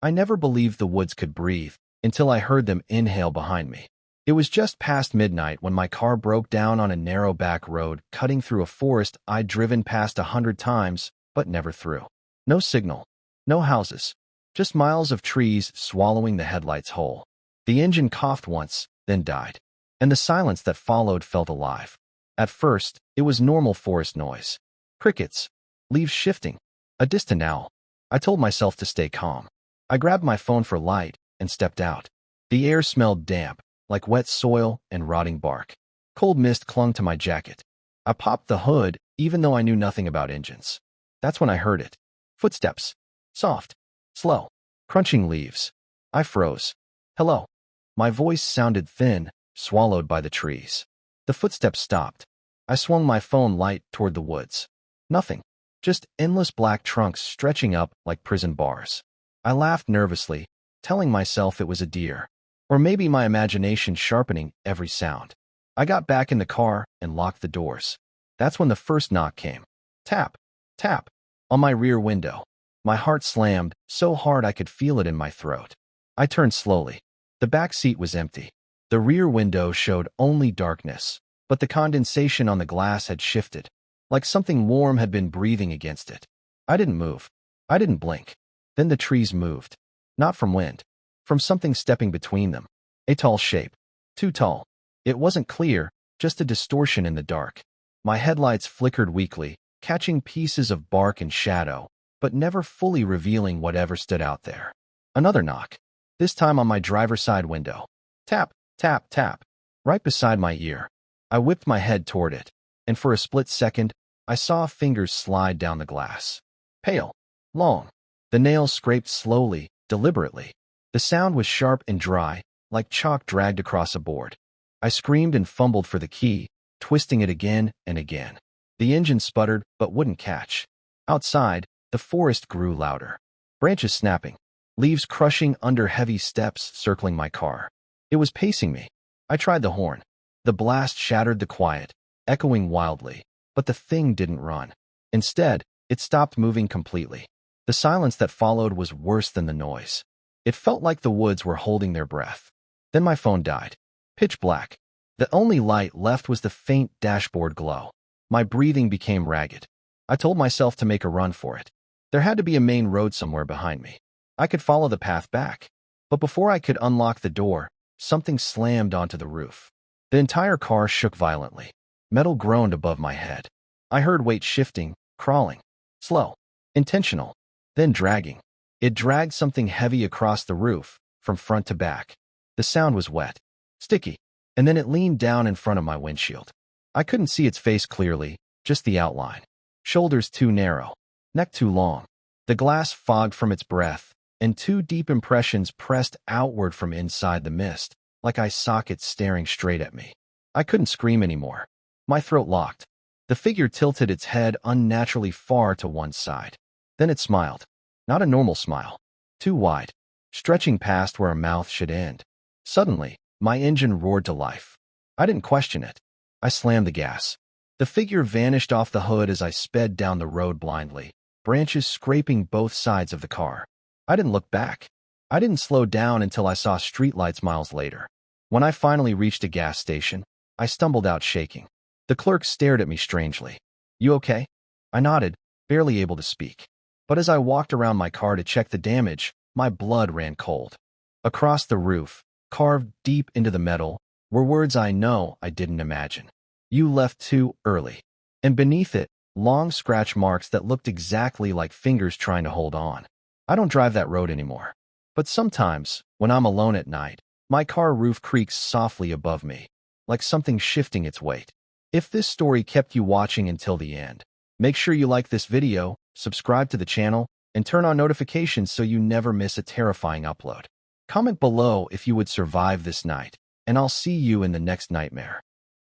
I never believed the woods could breathe until I heard them inhale behind me. It was just past midnight when my car broke down on a narrow back road, cutting through a forest I'd driven past 100 times, but never through. No signal, no houses, just miles of trees swallowing the headlights whole. The engine coughed once, then died, and the silence that followed felt alive. At first, it was normal forest noise. Crickets, leaves shifting, a distant owl. I told myself to stay calm. I grabbed my phone for light and stepped out. The air smelled damp, like wet soil and rotting bark. Cold mist clung to my jacket. I popped the hood, even though I knew nothing about engines. That's when I heard it. Footsteps. Soft. Slow. Crunching leaves. I froze. Hello. My voice sounded thin, swallowed by the trees. The footsteps stopped. I swung my phone light toward the woods. Nothing. Just endless black trunks stretching up like prison bars. I laughed nervously, telling myself it was a deer. Or maybe my imagination sharpening every sound. I got back in the car and locked the doors. That's when the first knock came. Tap, tap, on my rear window. My heart slammed so hard I could feel it in my throat. I turned slowly. The back seat was empty. The rear window showed only darkness, but the condensation on the glass had shifted, like something warm had been breathing against it. I didn't move. I didn't blink. Then the trees moved. Not from wind. From something stepping between them. A tall shape. Too tall. It wasn't clear, just a distortion in the dark. My headlights flickered weakly, catching pieces of bark and shadow, but never fully revealing whatever stood out there. Another knock. This time on my driver's side window. Tap, tap, tap. Right beside my ear. I whipped my head toward it, and for a split second, I saw fingers slide down the glass. Pale. Long. The nails scraped slowly, deliberately. The sound was sharp and dry, like chalk dragged across a board. I screamed and fumbled for the key, twisting it again and again. The engine sputtered but wouldn't catch. Outside, the forest grew louder. Branches snapping, leaves crushing under heavy steps circling my car. It was pacing me. I tried the horn. The blast shattered the quiet, echoing wildly, but the thing didn't run. Instead, it stopped moving completely. The silence that followed was worse than the noise. It felt like the woods were holding their breath. Then my phone died. Pitch black. The only light left was the faint dashboard glow. My breathing became ragged. I told myself to make a run for it. There had to be a main road somewhere behind me. I could follow the path back. But before I could unlock the door, something slammed onto the roof. The entire car shook violently. Metal groaned above my head. I heard weight shifting, crawling. Slow. Intentional. Then dragging. It dragged something heavy across the roof, from front to back. The sound was wet, sticky, and then it leaned down in front of my windshield. I couldn't see its face clearly, just the outline. Shoulders too narrow, neck too long. The glass fogged from its breath, and two deep impressions pressed outward from inside the mist, like eye sockets staring straight at me. I couldn't scream anymore. My throat locked. The figure tilted its head unnaturally far to one side. Then it smiled. Not a normal smile. Too wide, stretching past where a mouth should end. Suddenly, my engine roared to life. I didn't question it. I slammed the gas. The figure vanished off the hood as I sped down the road blindly, branches scraping both sides of the car. I didn't look back. I didn't slow down until I saw streetlights miles later. When I finally reached a gas station, I stumbled out shaking. The clerk stared at me strangely. "You okay?" I nodded, barely able to speak. But as I walked around my car to check the damage, my blood ran cold. Across the roof, carved deep into the metal, were words I know I didn't imagine. "You left too early." And beneath it, long scratch marks that looked exactly like fingers trying to hold on. I don't drive that road anymore. But sometimes, when I'm alone at night, my car roof creaks softly above me, like something shifting its weight. If this story kept you watching until the end, make sure you like this video, subscribe to the channel, and turn on notifications so you never miss a terrifying upload. Comment below if you would survive this night, and I'll see you in the next nightmare.